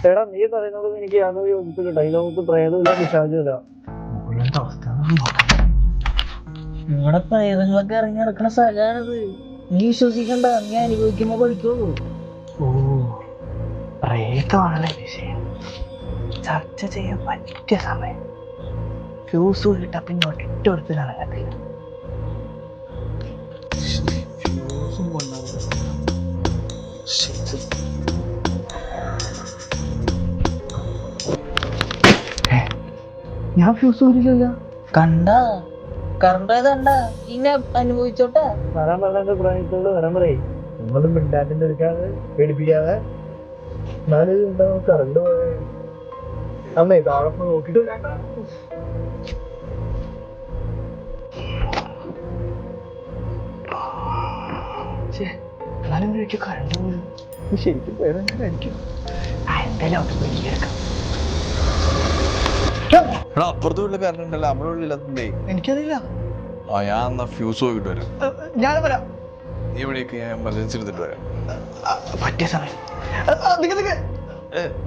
എടാ നീ പറയുന്നത് എനിക്ക് യാതൊരു യോജിപ്പില്ല. ഈ ലോകത്ത് പ്രേതമില്ല, പിശാചുമില്ല. നിങ്ങളുടെ പ്രേതങ്ങളൊക്കെ ഇറങ്ങി നടക്കുന്ന സ്ഥലമാണിത്. നീ വിശ്വസിക്കണ്ട, നീ അനുഭവിക്കുമ്പോ പഠിക്കുള്ളൂ. ഓ, പ്രേതമാണല്ലേ വിഷയം. ചർച്ച ചെയ്യാൻ പറ്റിയ സമയം. ഫ്യൂസ് കിട്ടാ പിന്നെ ഒറ്റ നടക്കത്തില്ല. ഞാൻ ഫ്യൂസ് ഊരില്ലല്ലോ. കണ്ട കറണ്ട് കണ്ട ഇങ്ങനെ അനുഭവിച്ചോട്ടെ. വരാൻ പറഞ്ഞ പ്രായത്തോട് വരാൻ പറയേ. നമ്മള് മിണ്ടാറ്റിന്റെ എടുക്കാതെ പേടിപ്പിക്കാതെ ഉണ്ടാവും. കറണ്ട് പോയേ അമ്മേ താഴെ നോക്കിട്ട് കറണ്ട് പോയി. ശരിക്കും പേടിക്കും. അപ്പുറത്ത് വീട്ടിൽ കറണ്ട് ഉണ്ടല്ലോ, നമ്മുടെ വീട്ടിലില്ലാത്തേ. എനിക്കറിയില്ല. ആ ഞാൻ എന്നാ ഫ്യൂസ് പോയിട്ട് വരാം. ഞാൻ വരാം. നീ എവിടേക്ക്? ഞാൻ എമർജൻസി എടുത്തിട്ട് വരാം. പറ്റിയ സമയം.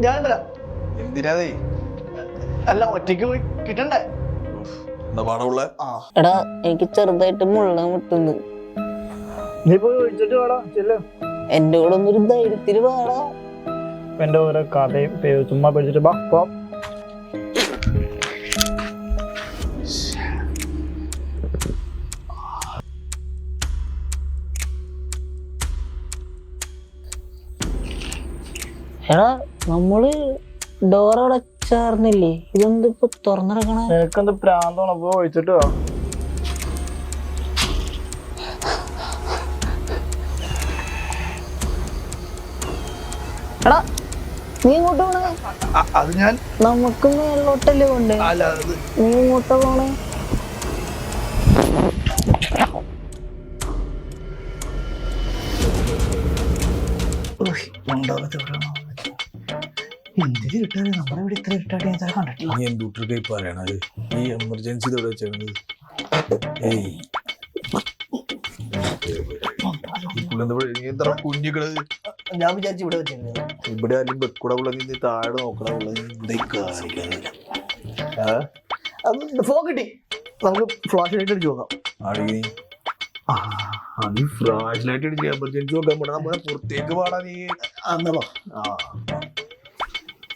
ഞാൻ വരാം. എന്തിനാതേ? അല്ല, ഒറ്റയ്ക്ക് പോയി കിട്ടണ്ടേ? എന്താ പാടമുള്ള? എടാ എനിക്ക് ചെറുതായിട്ട് മുള്ള മുട്ടുന്നു. നീ പോയി ഒഴിച്ചിട്ട് വേടാ ചെല്ല. എന്റെ കൂടെ ഒന്നൊരു ധൈര്യത്തിന് പാടാ. എന്റെ ഓരോ കഥയും ചുമ്മാ പേടിച്ചിട്ട് ബാ. എടാ നമ്മള് ഡോറവിടെ ചേർന്നില്ലേ? ഇതെന്തിപ്പോ തുറന്നിറക്കണ? നിനക്കെന്ത് പ്രാന്താണ്? പോ ഒഴിച്ചിട്ട് വാ. എടാ നീ ഇങ്ങോട്ട് പോണേ? അത് ഞാൻ നമുക്ക് മേലോട്ടല്ലേ പോണ്ടേ? നീ ഇങ്ങോട്ടാ പോണേ? എന്തിന് കിട്ടാതെ നമ്മുടെ ഇവിടെ ഇത്ര കിട്ടാതെ ഞാൻ കണ്ടിട്ടില്ല. നീ എന്തുട്ടൊക്കെ പറയണത്? ഈ എമർജൻസി ഇവിടെ വെച്ചാണ്. കുഞ്ഞുകള് ഞാൻ വിചാരിച്ചു ഇവിടെ വെച്ചിരുന്നു. ഇവിടെ ആരും വെക്കൂടെ നീ താഴെ നോക്കണ ഫോൺ കിട്ടി. നമുക്ക് ഫ്ലാഷ് ലൈറ്റ് അടിച്ചു നോക്കാം. ഫ്ലാഷ് ലൈറ്റ് അടിച്ച് എമർജൻസി നോക്കാൻ പോണ നമ്മളെ പുറത്തേക്ക് പാടാ നീ. എന്നാ